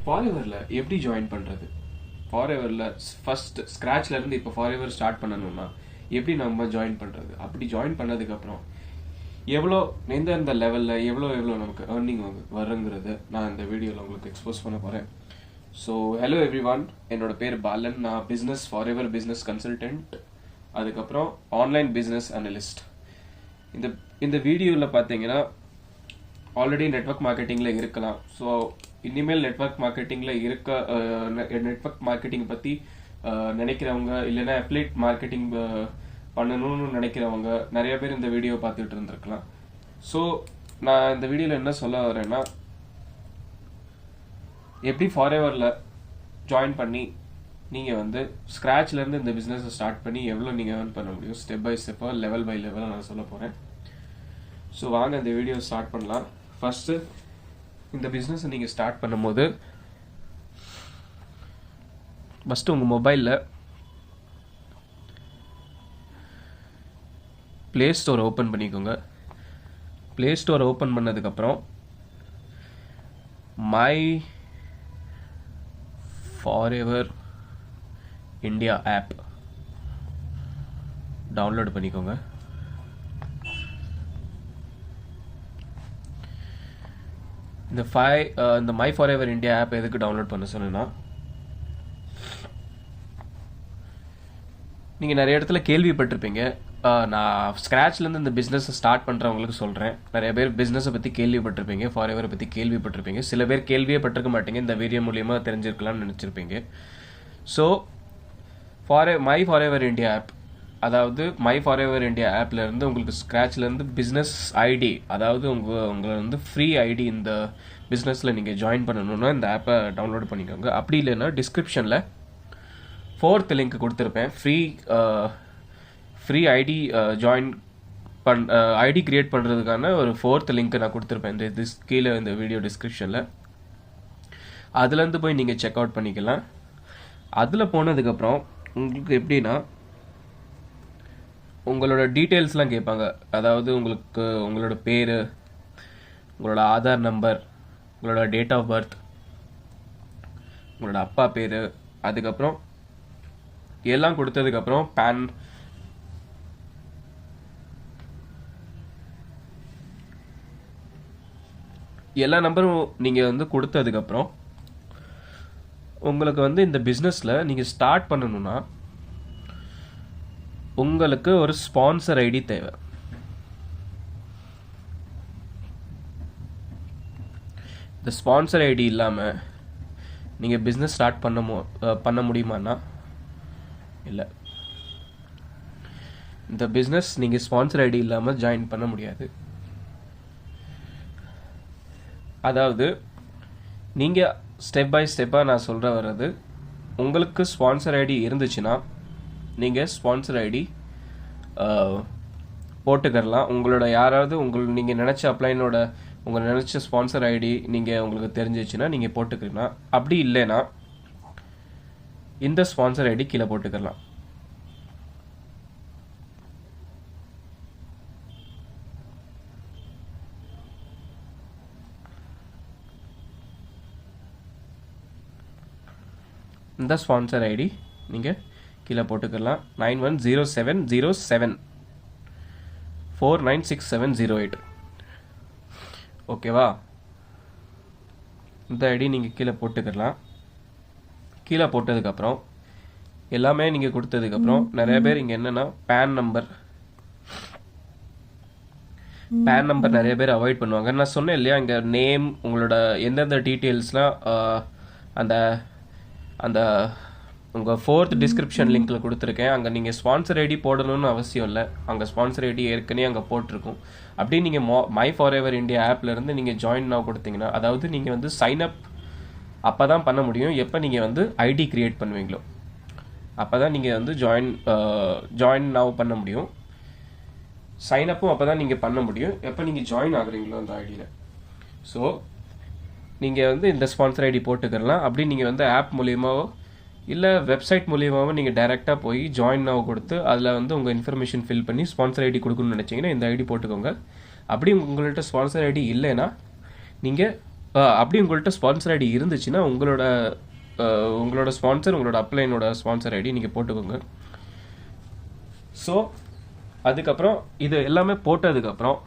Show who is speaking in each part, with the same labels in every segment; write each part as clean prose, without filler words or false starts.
Speaker 1: ஃபாரெவரில் எப்படி ஜாயின் பண்ணுறது? ஃபாரெவரில் ஃபர்ஸ்ட் ஸ்க்ராட்ச்லேருந்து இப்போ ஃபாரெவர் ஸ்டார்ட் பண்ணணும்னா எப்படி நம்ம ஜாயின் பண்ணுறது? அப்படி ஜாயின் பண்ணதுக்கப்புறம் எவ்வளோ எந்தெந்த லெவலில் எவ்வளோ நமக்கு ஏர்னிங் வருங்கிறது நான் இந்த வீடியோவில் உங்களுக்கு எக்ஸ்போஸ் பண்ண போகிறேன். ஸோ ஹலோ எவ்ரிவான், என்னோட பேர் பாலன். நான் ஃபாரெவர் பிஸ்னஸ் கன்சல்டன்ட், அதுக்கப்புறம் ஆன்லைன் பிஸ்னஸ் அனலிஸ்ட். இந்த வீடியோவில் பார்த்தீங்கன்னா ஆல்ரெடி நெட்வொர்க் மார்க்கெட்டிங்கில் இருக்கலாம். ஸோ இனிமேல் நெட்வொர்க் மார்க்கெட்டிங் பற்றி நினைக்கிறவங்க, இல்லைன்னா அஃபிலியேட் மார்க்கெட்டிங் பண்ணணும்னு நினைக்கிறவங்க நிறைய பேர் இந்த வீடியோ பார்த்துட்டு இருந்திருக்கலாம். ஸோ நான் இந்த வீடியோவில் என்ன சொல்ல வரேன்னா, எப்படி ஃபாரெவரில் ஜாயின் பண்ணி நீங்கள் ஸ்க்ராட்ச்லேருந்து இந்த பிஸ்னஸை ஸ்டார்ட் பண்ணி எவ்வளோ நீங்கள் ஏர்ன் பண்ண முடியும், ஸ்டெப் பை ஸ்டெப்பாக லெவல் பை லெவலாக நான் சொல்ல போகிறேன். ஸோ வாங்க இந்த வீடியோ ஸ்டார்ட் பண்ணலாம். ஃபஸ்ட்டு இந்த பிஸ்னஸை நீங்கள் ஸ்டார்ட் பண்ணும்போது ஃபஸ்ட்டு உங்கள் மொபைலில் ப்ளே ஸ்டோர் ஓப்பன் பண்ணிக்கோங்க. ப்ளே ஸ்டோர் ஓப்பன் பண்ணதுக்கப்புறம் My forever India app download பண்ணிக்கோங்க. இந்த மை ஃபாரெவர் இந்தியா ஆப் எதுக்கு டவுன்லோட் பண்ண சொன்னா, நீங்கள் நிறைய இடத்துல கேள்விப்பட்டிருப்பீங்க. நான் ஸ்க்ராட்ச்லேருந்து இந்த பிஸ்னஸை ஸ்டார்ட் பண்ணுறவங்களுக்கு சொல்கிறேன். நிறைய பேர் பிஸ்னஸை பற்றி கேள்விப்பட்டிருப்பீங்க, ஃபாரெவரை பற்றி கேள்விப்பட்டிருப்பீங்க. சில பேர் கேள்வியே பட்டிருக்க மாட்டீங்க, இந்த வீடியோ மூலியமாக தெரிஞ்சிருக்கலாம்னு நினச்சிருப்பீங்க. So my forever India app, அதாவது மை ஃபாரெவர் இந்தியா ஆப்லேருந்து உங்களுக்கு ஸ்க்ராட்ச்லேருந்து பிஸ்னஸ் ஐடி, அதாவது உங்களை ஃப்ரீ ஐடி இந்த பிஸ்னஸில் நீங்கள் ஜாயின் பண்ணணுன்னா இந்த ஆப்பை டவுன்லோட் பண்ணிக்கோங்க. அப்படி இல்லைன்னா டிஸ்கிரிப்ஷனில் 4th லிங்க் கொடுத்துருப்பேன். ஃப்ரீ ஐடி ஐடி கிரியேட் பண்ணுறதுக்கான ஒரு 4th லிங்க் நான் கொடுத்துருப்பேன் இந்த கீழே இந்த வீடியோ டிஸ்கிரிப்ஷனில். அதுலேருந்து போய் நீங்கள் செக் அவுட் பண்ணிக்கலாம். அதில் போனதுக்கப்புறம் உங்களுக்கு எப்படின்னா, உங்களோட டீட்டெயில்ஸ்லாம் கேட்பாங்க. அதாவது உங்களோட பேர், உங்களோட ஆதார் நம்பர், உங்களோட டேட் ஆஃப் பர்த், உங்களோட அப்பா பேர், அதுக்கப்புறம் எல்லாம் கொடுத்ததுக்கப்புறம் பேன், எல்லா நம்பரும் நீங்கள் கொடுத்ததுக்கப்புறம் உங்களுக்கு இந்த பிஸ்னஸில் நீங்கள் ஸ்டார்ட் பண்ணணும்னா உங்களுக்கு ஒரு ஸ்பான்சர் ஐடி தேவை. இந்த ஸ்பான்சர் ஐடி இல்லாமல் நீங்கள் பிஸ்னஸ் ஸ்டார்ட் பண்ண முடியுமான்னா இல்லை. இந்த பிஸ்னஸ் நீங்கள் ஸ்பான்சர் ஐடி இல்லாமல் ஜாயின் பண்ண முடியாது. அதாவது நீங்கள் ஸ்டெப் பை ஸ்டெப்பாக நான் சொல்கிற வர்றது, உங்களுக்கு ஸ்பான்சர் ஐடி இருந்துச்சுன்னா நீங்கள் ஸ்பான்சர் ஐடி போட்டுக்கரலாம். உங்களோட யாராவது நீங்கள் நினச்ச அப்ளைனோட உங்களை நினச்ச ஸ்பான்சர் ஐடி உங்களுக்கு தெரிஞ்சிச்சுன்னா நீங்கள் போட்டுக்கலாம். அப்படி இல்லைன்னா இந்த ஸ்பான்சர் ஐடி கீழே போட்டுக்கலாம். இந்த ஸ்பான்சர் ஐடி நீங்கள் கீழே போட்டுக்கலாம். 910707496708. ஓகேவா? இந்த ஐடி நீங்கள் கீழே போட்டுக்கலாம். கீழே போட்டதுக்கப்புறம் எல்லாமே நீங்கள் கொடுத்ததுக்கப்புறம் நிறைய பேர் இங்கே என்னென்னா பேன் நம்பர் நிறைய பேர் அவாய்ட் பண்ணுவாங்க. நான் சொன்னேன் இல்லையா, இங்கே நேம், உங்களோட எந்தெந்த டீட்டெயில்ஸ்லாம் அந்த உங்கள் 4th டிஸ்கிரிப்ஷன் லிங்க்கில் கொடுத்துருக்கேன். அங்கே நீங்கள் ஸ்பான்சர் ஐடி போடணும்னு அவசியம் இல்லை. அங்கே ஸ்பான்சர் ஐடி ஏற்கனவே அங்கே போட்டிருக்கும். அப்படி நீங்கள் மை ஃபாரெவர் இந்தியா ஆப்லேருந்து நீங்கள் ஜாயின் நவ் கொடுத்தீங்கன்னா, அதாவது நீங்கள் சைன் அப் அப்போ தான் பண்ண முடியும். எப்போ நீங்கள் ஐடி க்ரியேட் பண்ணுவீங்களோ அப்போ தான் நீங்கள் ஜாயின் நவ் பண்ண முடியும். சைன் அப்பும் அப்போ தான் நீங்கள் பண்ண முடியும் எப்போ நீங்கள் ஜாயின் ஆகுறீங்களோ அந்த ஐடியில். ஸோ நீங்கள் இந்த ஸ்பான்சர் ஐடி போட்டுக்கலாம். அப்படி நீங்கள் ஆப் மூலியமாவோ இல்லை வெப்சைட் மூலியமாவோ நீங்கள் டைரெக்டாக போய் ஜாயின் நவ் கொடுத்து அதில் உங்கள் இன்ஃபர்மேஷன் ஃபில் பண்ணி ஸ்பான்சர் ஐடி கொடுக்கணும்னு நினச்சிங்கன்னா இந்த ஐடி போட்டுக்கோங்க. அப்படி உங்கள்கிட்ட ஸ்பான்சர் ஐடி இல்லைன்னா நீங்கள் அப்படி உங்கள்கிட்ட ஸ்பான்சர் ஐடி இருந்துச்சுன்னா உங்களோட ஸ்பான்சர், உங்களோட அப்ளைனோட ஸ்பான்சர் ஐடி நீங்கள் போட்டுக்கோங்க. ஸோ அதுக்கப்புறம் இது எல்லாமே போட்டதுக்கப்புறம்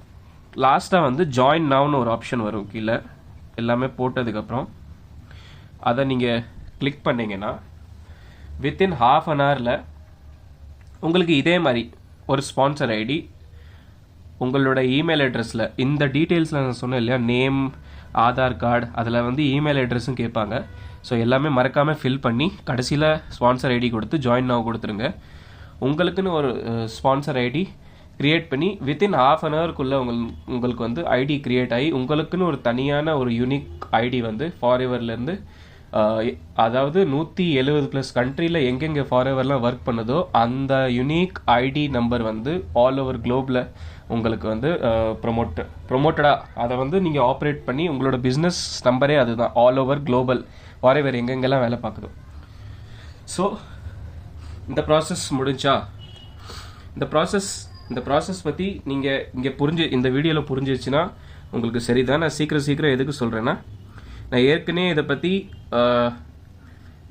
Speaker 1: லாஸ்ட்டாக வந்து ஜாயின் நவுன்னு ஒரு ஆப்ஷன் வரும் கீழே. எல்லாமே போட்டதுக்கப்புறம் அதை நீங்கள் கிளிக் பண்ணிங்கன்னா வித்தின் ½ an hour உங்களுக்கு இதே மாதிரி ஒரு ஸ்பான்சர் ஐடி உங்களோட இமெயில் அட்ரஸில், இந்த டீட்டெயில்ஸில் நான் சொன்னேன் இல்லையா, நேம், ஆதார் கார்டு, அதில் வந்து இமெயில் அட்ரஸும் கேட்பாங்க. ஸோ எல்லாமே மறக்காமல் ஃபில் பண்ணி கடைசியில் ஸ்பான்சர் ஐடி கொடுத்து ஜாயின் நவ் கொடுத்துருங்க. உங்களுக்குன்னு ஒரு ஸ்பான்சர் ஐடி க்ரியேட் பண்ணி வித்தின் ½ an hour உங்களுக்கு வந்து ஐடி க்ரியேட் ஆகி உங்களுக்குன்னு ஒரு தனியான ஒரு யூனிக் ஐடி வந்து ஃபாரெவர்லேருந்து, அதாவது 170+ கண்ட்ரியில் எங்கெங்கே ஃபாரெவர்லாம் ஒர்க் பண்ணுதோ அந்த யூனிக் ஐடி நம்பர் வந்து ஆல் ஓவர் குளோபில் உங்களுக்கு வந்து ப்ரொமோட்டடாக அதை வந்து நீங்கள் ஆப்ரேட் பண்ணி உங்களோட பிஸ்னஸ் நம்பரே அதுதான், ஆல் ஓவர் குளோபல் ஃபாரெவர் எங்கெங்கெல்லாம் வேலை பார்க்குதோ. ஸோ இந்த ப்ராசஸ் முடிஞ்சா, இந்த ப்ராசஸ் பற்றி நீங்கள் இங்கே இந்த வீடியோவில் புரிஞ்சிருச்சுன்னா உங்களுக்கு சரிதான். நான் சீக்கிரம் எதுக்கு சொல்கிறேன்னா, நான் ஏற்கனவே இதை பற்றி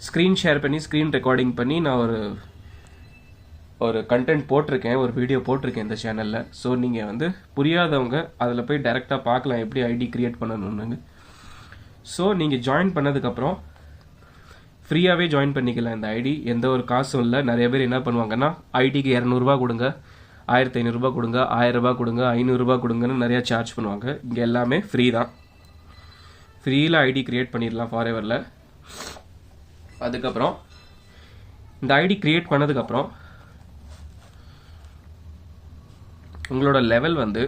Speaker 1: ஸ்க்ரீன் ஷேர் பண்ணி ஸ்க்ரீன் ரெக்கார்டிங் பண்ணி நான் ஒரு கண்டென்ட் போட்டிருக்கேன், ஒரு வீடியோ போட்டிருக்கேன் இந்த சேனலில். ஸோ நீங்கள் வந்து புரியாதவங்க அதில் போய் டைரெக்டாக பார்க்கலாம் எப்படி ஐடி க்ரியேட் பண்ணணும்னு. ஸோ நீங்கள் ஜாயின் பண்ணதுக்கப்புறம் ஃப்ரீயாகவே ஜாயின் பண்ணிக்கலாம் இந்த ஐடி, எந்த ஒரு காசும் இல்லை. நிறைய பேர் என்ன பண்ணுவாங்கன்னா ஐடிக்கு 200 கொடுங்க, 1500 கொடுங்க, 1000 கொடுங்க, 500 கொடுங்கன்னு நிறையா சார்ஜ் பண்ணுவாங்க. இங்கே எல்லாமே ஃப்ரீ தான். ஃப்ரீயில் ஐடி க்ரியேட் பண்ணிடலாம் ஃபாரெவரில். அதுக்கப்புறம் இந்த ஐடி க்ரியேட் பண்ணதுக்கப்புறம் உங்களோட லெவல் வந்து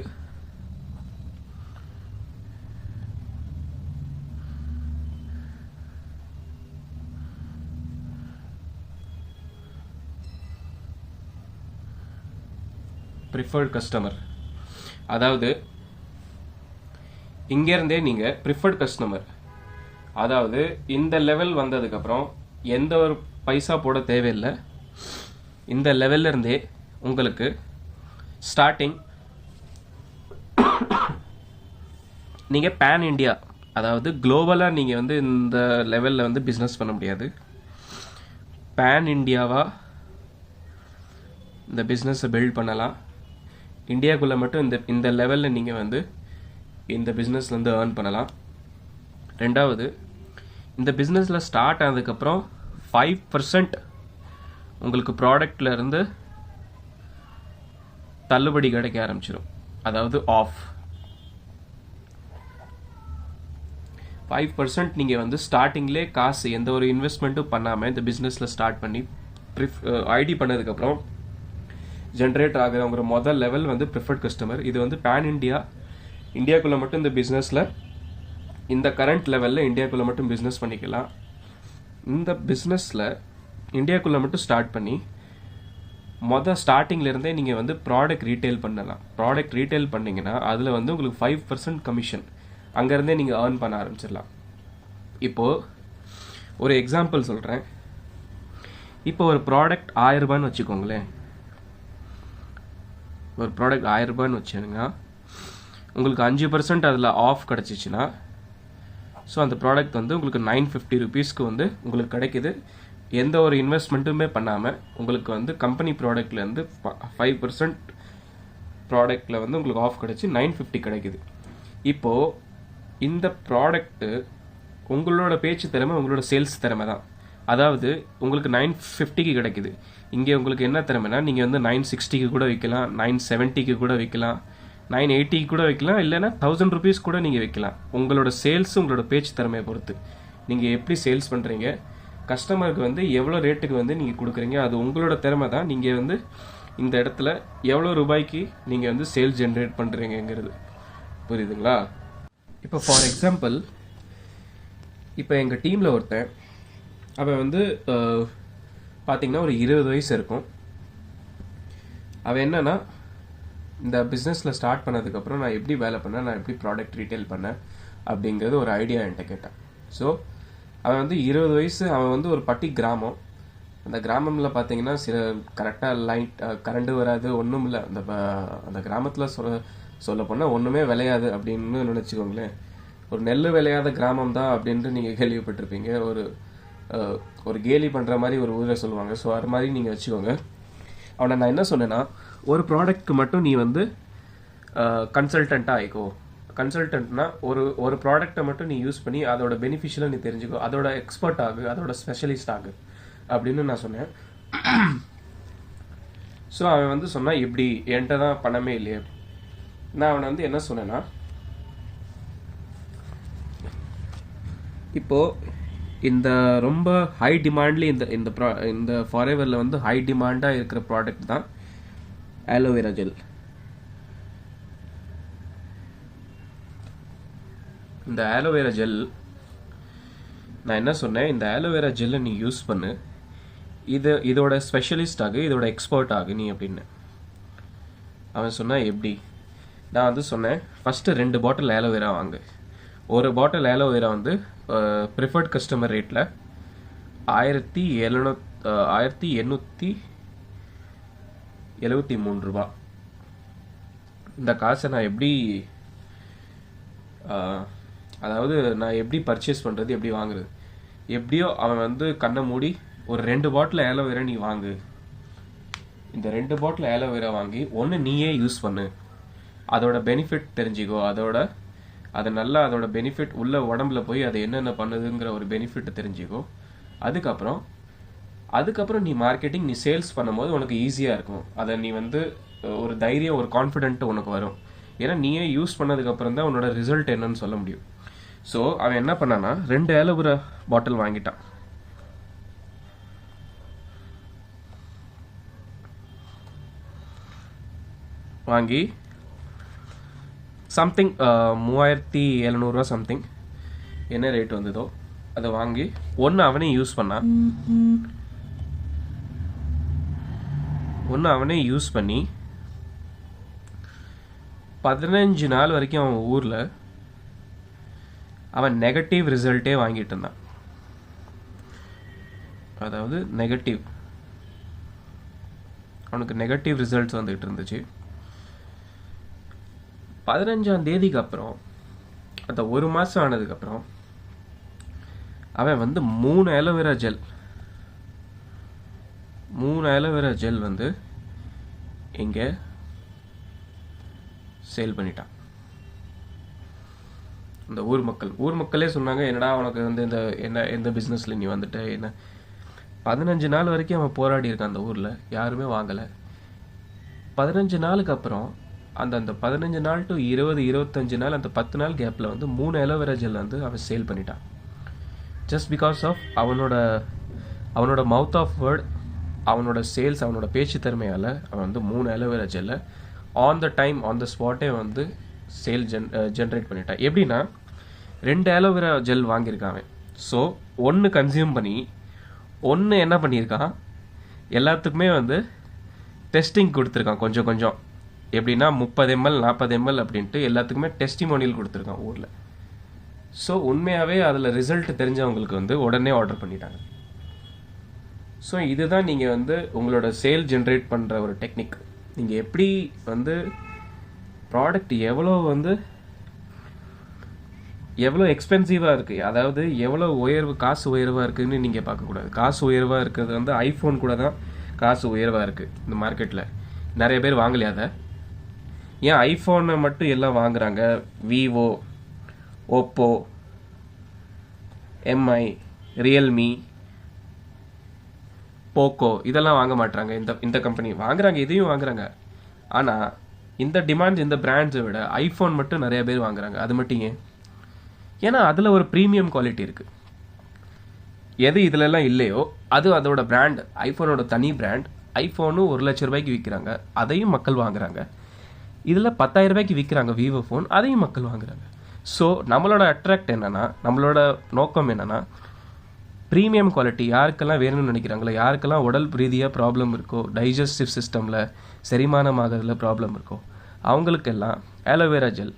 Speaker 1: ப்ரிஃபர்ட் கஸ்டமர், அதாவது இங்கேருந்தே நீங்கள் ப்ரிஃபர்ட் கஸ்டமர், அதாவது இந்த லெவல் வந்ததுக்கப்புறம் எந்த ஒரு பைசா போட தேவையில்லை. இந்த லெவல்லேருந்தே உங்களுக்கு ஸ்டார்டிங் நீங்கள் பேன் இண்டியா, அதாவது குளோபலாக நீங்கள் வந்து இந்த லெவலில் வந்து பிஸ்னஸ் பண்ண முடியாது. பேன் இண்டியாவாக இந்த பிஸ்னஸை பில்ட் பண்ணலாம். இந்தியாவுக்குள்ளே மட்டும் இந்த லெவலில் நீங்கள் வந்து இந்த பிஸ்னஸ்லேருந்து ஏர்ன் பண்ணலாம். ரெண்டாவது, இந்த பிஸ்னஸில் ஸ்டார்ட் ஆனதுக்கப்புறம் 5% உங்களுக்கு ப்ராடக்ட்லேருந்து தள்ளுபடி கிடைக்க ஆரம்பிச்சிடும், அதாவது ஆஃப் 5% நீங்கள் வந்து ஸ்டார்டிங்லேயே காசு எந்த ஒரு இன்வெஸ்ட்மெண்ட்டும் பண்ணாமல் இந்த பிஸ்னஸில் ஸ்டார்ட் பண்ணி ஐடி பண்ணதுக்கப்புறம் ஜென்ரேட் ஆகிறவங்க முதல் லெவல் வந்து ப்ரிஃபர்ட் கஸ்டமர். இது வந்து பேன் இந்தியாவுக்குள்ளே மட்டும் இந்த பிஸ்னஸில், இந்த கரண்ட் லெவலில் இந்தியாவுக்குள்ளே மட்டும் பிஸ்னஸ் பண்ணிக்கலாம். இந்த பிஸ்னஸில் இந்தியாவுக்குள்ளே மட்டும் ஸ்டார்ட் பண்ணி ஸ்டார்டிங்லேருந்தே நீங்கள் வந்து ப்ராடக்ட் ரீட்டைல் பண்ணலாம். ப்ராடக்ட் ரீட்டைல் பண்ணிங்கன்னா அதில் வந்து உங்களுக்கு 5% கமிஷன் அங்கேருந்தே நீங்கள் ஏர்ன் பண்ண ஆரம்பிச்சிடலாம். இப்போது ஒரு எக்ஸாம்பிள் சொல்கிறேன். இப்போ ஒரு ப்ராடக்ட் 1000 ரூபான்னு வச்சுக்கோங்களேன். ஒரு ப்ராடக்ட் 1000 ரூபான்னு வச்சுருங்க, உங்களுக்கு 5% அதில் ஆஃப் கிடச்சிச்சின்னா, ஸோ அந்த ப்ராடக்ட் வந்து உங்களுக்கு 950 rupeesக்கு வந்து உங்களுக்கு கிடைக்கிது. எந்த ஒரு இன்வெஸ்ட்மெண்ட்டுமே பண்ணாமல் உங்களுக்கு வந்து கம்பெனி ப்ராடக்ட்லேருந்து 5% ப்ராடக்டில் வந்து உங்களுக்கு ஆஃப் கிடச்சி 950 கிடைக்குது. இப்போது இந்த ப்ராடக்ட்டு உங்களோட பேச்சு திறமை, உங்களோட சேல்ஸ் திறமை தான். அதாவது உங்களுக்கு 950க்கு கிடைக்குது. இங்கே உங்களுக்கு என்ன திறமைனா, நீங்கள் வந்து 960க்கு கூட விற்கலாம், 970க்கு கூட விற்கலாம், 980க்கு கூட விற்கலாம், இல்லைன்னா 1000 rupees கூட நீங்கள் விற்கலாம். உங்களோட சேல்ஸ், உங்களோட பேச்சு திறமையை பொறுத்து நீங்கள் எப்படி சேல்ஸ் பண்ணுறீங்க, கஸ்டமருக்கு வந்து எவ்வளோ ரேட்டுக்கு வந்து நீங்கள் கொடுக்குறீங்க, அது உங்களோட திறமை தான். நீங்கள் வந்து இந்த இடத்துல எவ்வளோ ரூபாய்க்கு நீங்கள் வந்து சேல்ஸ் ஜென்ரேட் பண்ணுறீங்கிறது புரியுதுங்களா? இப்போ ஃபார் எக்ஸாம்பிள், இப்போ எங்கள் டீமில் ஒருத்தன், அவன் வந்து பார்த்திங்கன்னா ஒரு 20 வயசு இருக்கும். அவன் என்னன்னா, இந்த பிஸ்னஸில் ஸ்டார்ட் பண்ணதுக்கப்புறம் நான் எப்படி வேலை பண்ணேன், நான் எப்படி ப்ராடக்ட் ரீட்டைல் பண்ணேன் அப்படிங்கிறது ஒரு ஐடியா என்கிட்ட கேட்டான். ஸோ அவன் வந்து 20 வயசு, அவன் வந்து ஒரு பட்டி கிராமம். அந்த கிராமத்தில் பார்த்தீங்கன்னா சில கரெக்டாக லைட் கரண்ட் வராது, ஒன்றும் இல்லை. அந்த கிராமத்தில் சொல்ல போனால் ஒன்றுமே விளையாது அப்படின்னு நினச்சிக்கோங்களேன். ஒரு நெல் விளையாத கிராமம் தான் அப்படின்ட்டு நீங்கள் கேள்விப்பட்டிருப்பீங்க. ஒரு கேலி பண்ணுற மாதிரி ஒரு ஊரை சொல்லுவாங்க. ஸோ அது மாதிரி நீங்கள் வச்சுக்கோங்க. அவனை நான் என்ன சொன்னேன்னா, ஒரு ப்ராடக்ட்க்கு மட்டும் நீ வந்து கன்சல்டண்ட்டாக ஆயிக்கோ. கன்சல்டன்ட்னா ஒரு ப்ராடக்டை மட்டும் நீ யூஸ் பண்ணி அதோட பெனிஃபிஷியலாக நீ தெரிஞ்சுக்கோ, அதோட எக்ஸ்பர்ட் ஆகு, அதோட ஸ்பெஷலிஸ்ட் ஆகு அப்படின்னு நான் சொன்னேன். ஸோ அவன் வந்து சொன்னான், எப்படி என்கிட்ட தான் பணமே இல்லையே. நான் அவனை வந்து என்ன சொன்னேன்னா, இப்போது இந்த ரொம்ப ஹை டிமாண்ட்லி இந்த ஃபாரெவரில் வந்து ஹை டிமாண்டாக இருக்கிற ப்ராடக்ட் தான் ஆலோவேரா ஜெல். இந்த ஆலோவேரா ஜெல் நான் என்ன சொன்னேன், இந்த ஆலோவேரா ஜெல்லை நீ யூஸ் பண்ணு, இதோட ஸ்பெஷலிஸ்ட் ஆகு, இதோட எக்ஸ்பர்ட் ஆகு நீ அப்படின்னு. அவன் சொன்னான், எப்படி? நான் வந்து சொன்னேன், ஃபஸ்ட்டு 2 பாட்டில் ஆலோவேரா வாங்கு. ஒரு பாட்டில் ஆலோவேரா வந்து ப்ரிஃபர்ட் கஸ்டமர் ரேட்டில் 1873 ரூபா. இந்த காசை நான் எப்படி அதாவது நான் எப்படி பர்ச்சேஸ் பண்ணுறது, எப்படி வாங்குறது? எப்படியோ அவன் வந்து கண்ணை மூடி ஒரு 2 பாட்டில் ஆலோவேரா நீ வாங்கு. இந்த 2 பாட்டில் ஆலோவேரா வாங்கி ஒன்று நீயே யூஸ் பண்ணு, அதோட பெனிஃபிட் தெரிஞ்சுக்கோ, அதோட பெனிஃபிட் உள்ள உடம்புல போய் அது என்னென்ன பண்ணுதுங்கிற ஒரு பெனிஃபிட் தெரிஞ்சுக்கோ. அதுக்கப்புறம் நீ மார்க்கெட்டிங், நீ சேல்ஸ் பண்ணும்போது உனக்கு ஈஸியாக இருக்கும். அதை நீ வந்து ஒரு தைரியம், ஒரு கான்ஃபிடென்ட் உனக்கு வரும். ஏன்னா நீயே யூஸ் பண்ணதுக்கப்புறம் தான் உன்னோட ரிசல்ட் என்னன்னு சொல்ல முடியும். ஸோ அவன் என்ன பண்ணான்னா 2 ஆலோவேரா பாட்டில் வாங்கிட்டான். வாங்கி சம்திங் 3700 சம்திங் என்ன ரேட் வந்ததோ அதை வாங்கி ஒன்று அவனே யூஸ் பண்ணி 15 நாள் வரைக்கும் அவன் ஊரில் அவன் நெகட்டிவ் ரிசல்ட்டே வாங்கிட்டு இருந்தான். அதாவது அவனுக்கு நெகட்டிவ் ரிசல்ட்ஸ் வந்துகிட்டு இருந்துச்சு. 15ஆம் தேதிக்கு அப்புறம், அந்த 1 மாதம் ஆனதுக்கப்புறம் அவன் வந்து 3 ஆலோவேரா ஜெல் வந்து இங்கே சேல் பண்ணிட்டான். இந்த ஊர் மக்களே சொன்னாங்க, என்னடா உனக்கு வந்து எந்த பிஸ்னஸில் நீ வந்துட்ட என்ன? 15 நாள் வரைக்கும் அவன் போராடி இருக்கான் அந்த ஊரில், யாருமே வாங்கலை. 15 நாளுக்கு அப்புறம் அந்த 15 நாள் டு 20-25 நாள், அந்த 10 நாள் கேப்பில் வந்து 3 ஆலோவேரா ஜெல் வந்து அவன் சேல் பண்ணிட்டான். ஜஸ்ட் பிகாஸ் ஆஃப் அவனோட மவுத் ஆஃப் வேர்ட், அவனோட சேல்ஸ், அவனோட பேச்சு திறமையால் அவன் வந்து 3 ஆலோவேரா ஜெல்லை on the time, on the ஸ்பாட்டே வந்து சேல் ஜென்ரேட் பண்ணிட்டான். எப்படின்னா 2 ஆலோவேரா ஜெல் வாங்கியிருக்கான். ஸோ 1 கன்சியூம் பண்ணி 1 என்ன பண்ணியிருக்கான், எல்லாத்துக்குமே வந்து டெஸ்டிங் கொடுத்துருக்கான் கொஞ்சம் கொஞ்சம். எப்படின்னா 30 ml 40 ml அப்படின்ட்டு எல்லாத்துக்குமே டெஸ்டிமோனியல் கொடுத்துருக்கான் ஊரில். ஸோ உண்மையாகவே அதில் ரிசல்ட் தெரிஞ்சவங்களுக்கு வந்து உடனே ஆர்டர் பண்ணிட்டாங்க. ஸோ இதுதான் நீங்கள் வந்து உங்களோட சேல் ஜென்ரேட் பண்ணுற ஒரு டெக்னிக். நீங்கள் எப்படி வந்து ப்ராடக்ட் எவ்வளோ எக்ஸ்பென்சிவாக இருக்குது, அதாவது எவ்வளோ காசு உயர்வாக இருக்குதுன்னு நீங்கள் பார்க்கக்கூடாது. காசு உயர்வாக இருக்கிறது வந்து ஐஃபோன் கூட தான் காசு உயர்வாக இருக்குது இந்த மார்க்கெட்டில். நிறைய பேர் வாங்கலையா அதை? ஏன் ஐஃபோனை மட்டும் எல்லாம் வாங்குறாங்க, Vivo, Oppo, Mi, Realme, Poco இதெல்லாம் வாங்க மாட்டாங்க? இந்த கம்பெனி வாங்குறாங்க, இதையும் வாங்குறாங்க. ஆனால் இந்த டிமாண்ட்ஸ், இந்த பிராண்ட்ஸை விட ஐஃபோன் மட்டும் நிறைய பேர் வாங்குறாங்க. அது மட்டும் ஏன்? ஏன்னா அதில் ஒரு ப்ரீமியம் குவாலிட்டி இருக்குது. எது இதிலெல்லாம் இல்லையோ அது அதோட பிராண்ட். ஐஃபோனோட தனி பிராண்ட். ஐஃபோனும் 1 லட்ச ரூபாய்க்கு விற்கிறாங்க, அதையும் மக்கள் வாங்குறாங்க. இதில் 10,000 ரூபாய்க்கு விற்கிறாங்க விவோ ஃபோன், அதையும் மக்கள் வாங்குறாங்க. ஸோ நம்மளோட அட்ராக்ட் என்னென்னா, நம்மளோட நோக்கம் என்னென்னா, ப்ரீமியம் குவாலிட்டி யாருக்கெல்லாம் வேணும்னு நினைக்கிறாங்களோ, யாருக்கெல்லாம் உடல் ரீதியாக ப்ராப்ளம் இருக்கோ, டைஜஸ்டிவ் சிஸ்டமில் செரிமானம் ஆகிறதுல ப்ராப்ளம் இருக்கோ, அவங்களுக்கெல்லாம் ஆலோவேரா ஜெல்.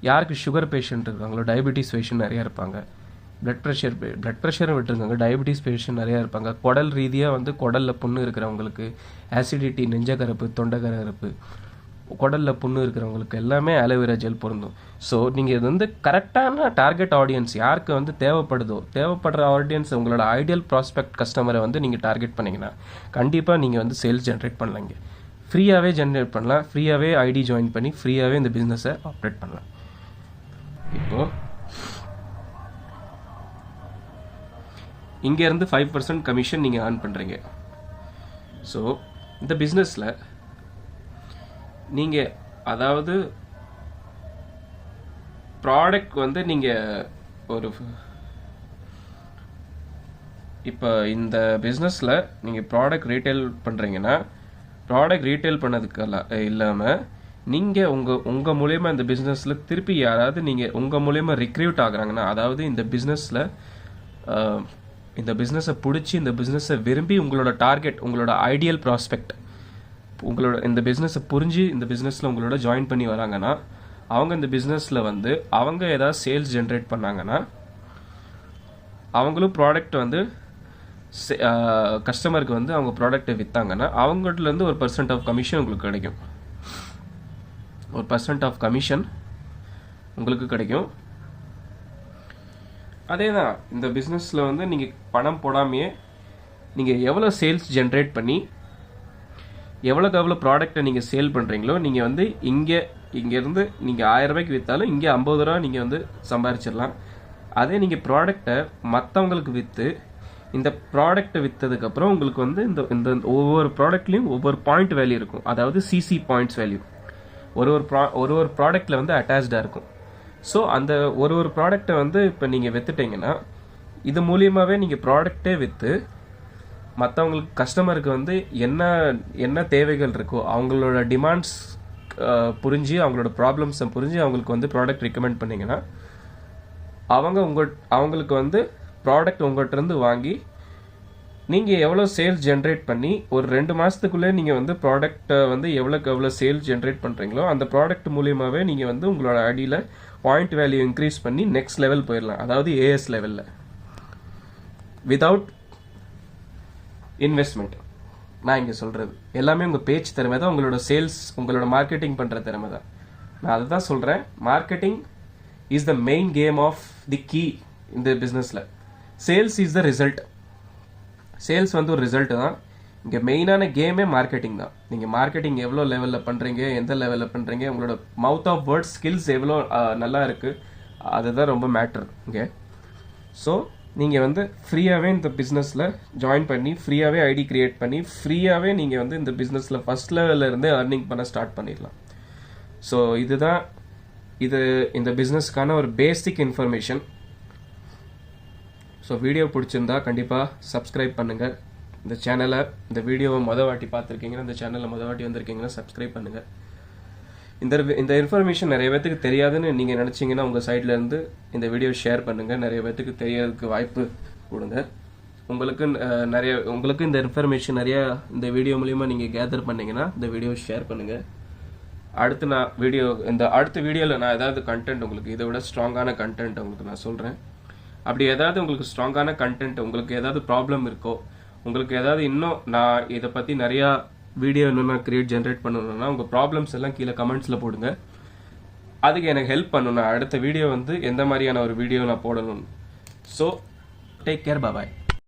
Speaker 1: யாருக்கு சுகர் பேஷண்ட் இருக்காங்களோ, டயபெட்டிஸ் பேஷண்ட் நிறையா இருப்பாங்க, பிளட் ப்ரெஷரும் விட்டுருக்காங்க, டயபெட்டிஸ் பேஷண்ட் நிறையா இருப்பாங்க, குடல் ரீதியாக வந்து குடலில் புண்ணு இருக்கிறவங்களுக்கு, ஆசிடிட்டி, நெஞ்சக்கரப்பு, தொண்டைக்கரப்பு, குடலில் புண்ணு இருக்கிறவங்களுக்கு எல்லாமே ஆலோவேரா ஜெல் பொருந்தும். ஸோ நீங்கள் இது வந்து கரெக்டான டார்கெட் ஆடியன்ஸ் யாருக்கு வந்து தேவைப்படுதோ, தேவைப்படுற ஆடியன்ஸ் உங்களோட ஐடியல் ப்ராஸ்பெக்ட் கஸ்டமரை வந்து நீங்கள் டார்கெட் பண்ணிங்கன்னா கண்டிப்பாக நீங்கள் வந்து சேல்ஸ் ஜென்ரேட் பண்ணலாங்க. ஃப்ரீயாகவே ஜென்ரேட் பண்ணலாம், ஃப்ரீயாகவே ஐடி ஜாயின் பண்ணி ஃப்ரீயாகவே இந்த பிஸ்னஸை ஆப்ரேட் பண்ணலாம். இப்போது இங்கேருந்து 5% கமிஷன் நீங்கள் ஏர்ன் பண்ணுறீங்க. ஸோ இந்த பிஸ்னஸில் நீங்கள் அதாவது ப்ராடக்ட் வந்து நீங்கள் ஒரு இப்போ இந்த பிஸ்னஸில் நீங்கள் ப்ராடக்ட் ரீட்டைல் பண்ணுறீங்கன்னா ப்ராடக்ட் ரீட்டைல் பண்ணதுக்கு இல்லாமல் நீங்கள் உங்கள் மூலயமா இந்த பிஸ்னஸில் திருப்பி யாராவது நீங்கள் உங்கள் மூலயமா ரிக்ரூட் ஆகுறாங்கன்னா, அதாவது இந்த பிஸ்னஸில் இந்த பிஸ்னஸை பிடிச்சி இந்த பிஸ்னஸை விரும்பி உங்களோட டார்கெட் உங்களோட ஐடியல் ப்ராஸ்பெக்ட் உங்களோட இந்த பிஸ்னஸை புரிஞ்சு இந்த பிஸ்னஸில் உங்களோட ஜாயின் பண்ணி வராங்கன்னா, அவங்க இந்த பிஸ்னஸில் வந்து அவங்க ஏதாவது சேல்ஸ் ஜென்ரேட் பண்ணாங்கன்னா அவங்களும் ப்ராடக்ட் வந்து கஸ்டமருக்கு வந்து அவங்க ப்ராடக்ட்டை விற்றாங்கன்னா அவங்கள்ட்டேருந்து ஒரு % ஆஃப் கமிஷன் உங்களுக்கு கிடைக்கும். ஒரு % ஆஃப் கமிஷன் உங்களுக்கு கிடைக்கும். அதே தான் இந்த பிஸ்னஸில் வந்து நீங்கள் பணம் போடாமையே நீங்கள் எவ்வளோ சேல்ஸ் ஜென்ரேட் பண்ணி எவ்வளோக்கு எவ்வளோ ப்ராடக்டை நீங்கள் சேல் பண்ணுறீங்களோ நீங்கள் வந்து இங்கேருந்து நீங்கள் 1000 ரூபாய்க்கு விற்றாலும் இங்கே 50 ரூபா நீங்கள் வந்து சம்பாரிச்சிடலாம். அதே நீங்கள் ப்ராடக்டை மற்றவங்களுக்கு விற்று இந்த ப்ராடக்டை விற்றதுக்கப்புறம் உங்களுக்கு வந்து இந்த ஒவ்வொரு ப்ராடக்ட்லேயும் ஒவ்வொரு பாயிண்ட் வேல்யூ இருக்கும். அதாவது சிசி பாயிண்ட்ஸ் வேல்யூ ஒரு ப்ராடக்டில் வந்து அட்டாச்சாக இருக்கும். ஸோ அந்த ஒரு ப்ராடக்டை வந்து இப்போ நீங்கள் விற்றுட்டீங்கன்னா இது மூலியமாகவே நீங்கள் ப்ராடக்டே விற்று மற்றவங்களுக்கு கஸ்டமருக்கு வந்து என்ன தேவைகள் இருக்கோ அவங்களோட டிமாண்ட்ஸ் புரிஞ்சு அவங்களோட ப்ராப்ளம்ஸை புரிஞ்சு அவங்களுக்கு வந்து ப்ராடக்ட் ரெக்கமெண்ட் பண்ணிங்கன்னா அவங்களுக்கு வந்து ப்ராடக்ட் உங்கள்கிட்டருந்து வாங்கி நீங்கள் எவ்வளோ சேல்ஸ் ஜென்ரேட் பண்ணி ஒரு 2 மாதத்துக்குள்ளே நீங்கள் வந்து ப்ராடக்ட்டை வந்து எவ்வளோக்கு எவ்வளோ சேல்ஸ் ஜென்ரேட் பண்ணுறீங்களோ அந்த ப்ராடக்ட் மூலியமாகவே நீங்கள் வந்து உங்களோட ஐடியில் பாயிண்ட் வேல்யூ இன்க்ரீஸ் பண்ணி நெக்ஸ்ட் லெவல் போயிடலாம். அதாவது ஏஎஸ் லெவலில் வித்தவுட் இன்வெஸ்ட்மெண்ட். நான் இங்கே சொல்கிறது எல்லாமே உங்கள் பேச்சு திறமை தான், உங்களோட சேல்ஸ் உங்களோட மார்க்கெட்டிங் பண்ணுற திறமை தான். நான் அதை தான் சொல்கிறேன். Marketing is the main game of the key இந்த பிஸ்னஸில். Sales is the result. Sales வந்து ஒரு ரிசல்ட் தான். இங்கே மெயினான கேமே மார்க்கெட்டிங் தான். நீங்கள் மார்க்கெட்டிங் எவ்வளோ லெவலில் பண்ணுறீங்க, எந்த லெவலில் பண்ணுறீங்க, உங்களோட மவுத் ஆஃப் வேர்ட்ஸ் ஸ்கில்ஸ் எவ்வளோ நல்லா இருக்குது, அதுதான் ரொம்ப மேட்டர் இங்கே. ஸோ நீங்கள் வந்து ஃப்ரீயாகவே இந்த பிஸ்னஸில் ஜாயின் பண்ணி ஃப்ரீயாகவே ஐடி கிரியேட் பண்ணி ஃப்ரீயாகவே நீங்கள் வந்து இந்த பிஸ்னஸில் ஃபஸ்ட் லெவலில் இருந்தே அர்னிங் பண்ண ஸ்டார்ட் பண்ணிடலாம். ஸோ இதுதான் இந்த பிஸ்னஸ்க்கான ஒரு பேசிக் இன்ஃபர்மேஷன். ஸோ வீடியோ பிடிச்சிருந்தா கண்டிப்பாக சப்ஸ்கிரைப் பண்ணுங்கள். இந்த சேனலை இந்த வீடியோவை வாட்டி பார்த்துருக்கீங்கன்னா இந்த சேனலில் வாட்டி வந்திருக்கீங்கன்னா சப்ஸ்கிரைப் பண்ணுங்கள். இந்த இன்ஃபர்மேஷன் நிறைய பேத்துக்கு தெரியாதுன்னு நீங்கள் நினச்சிங்கன்னா உங்கள் சைட்லேருந்து இந்த வீடியோ ஷேர் பண்ணுங்கள். நிறைய பேத்துக்கு தெரியறதுக்கு வாய்ப்பு கொடுங்க. உங்களுக்கு இந்த இன்ஃபர்மேஷன் நிறையா இந்த வீடியோ மூலிமா நீங்கள் கேதர் பண்ணிங்கன்னா இந்த வீடியோ ஷேர் பண்ணுங்கள். அடுத்த வீடியோவில் நான் ஏதாவது கண்டென்ட் உங்களுக்கு இதை விட ஸ்ட்ராங்கான கண்டென்ட் உங்களுக்கு நான் சொல்கிறேன். அப்படி ஏதாவது உங்களுக்கு ஸ்ட்ராங்கான கண்டென்ட், உங்களுக்கு ஏதாவது ப்ராப்ளம் இருக்கோ, உங்களுக்கு ஏதாவது இன்னும் நான் இதை பற்றி நிறையா வீடியோ இன்னும் நான் ஜென்ரேட் பண்ணணும்னா உங்கள் ப்ராப்ளம்ஸ் எல்லாம் கீழே கமெண்ட்ஸில் போடுங்க. அதுக்கு எனக்கு ஹெல்ப் பண்ணணும். அடுத்த வீடியோ வந்து எந்த மாதிரியான ஒரு வீடியோ நான் போடணும். ஸோ டேக் கேர், பாய்.